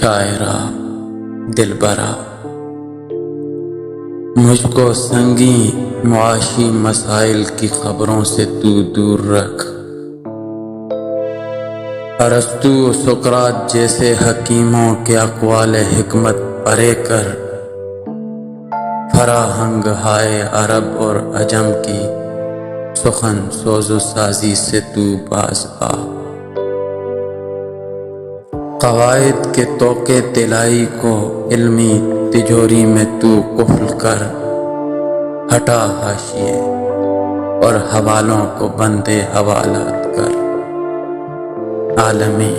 شاعرہ دلبرا، مجھ کو سنگین معاشی مسائل کی خبروں سے تو دور رکھ۔ ارسطو و سقراط جیسے حکیموں کے اقوال حکمت پرے کر، فراہنگ ہائے عرب اور عجم کی سخن سوز و سازی سے تو باز آ۔ قواعد کے توقع طلائی کو علمی تجوری میں تو قفل کر، ہٹا حاشیے اور حوالوں کو بندے حوالات کر۔ عالمی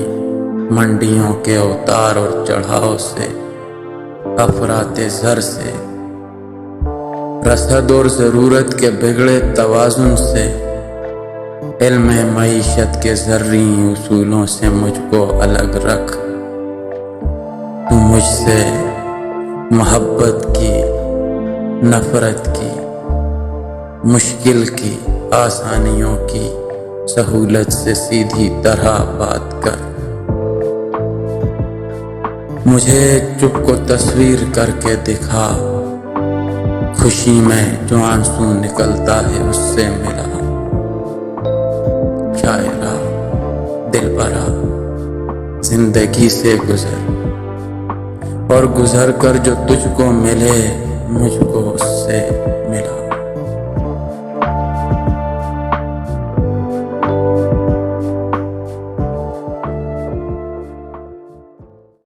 منڈیوں کے اتار اور چڑھاؤ سے، افراط زر سے، رسد اور ضرورت کے بگڑے توازن سے، علم معیشت کے زرعی اصولوں سے مجھ کو الگ رکھ۔ تو مجھ سے محبت کی، نفرت کی، مشکل کی، آسانیوں کی، سہولت سے سیدھی طرح بات کر۔ مجھے چپ کو تصویر کر کے دکھا، خوشی میں جو آنسو نکلتا ہے اس سے ملا۔ شاعرہ دلبرا، زندگی سے گزر اور گزر کر جو تجھ کو ملے، مجھ کو اس سے ملا۔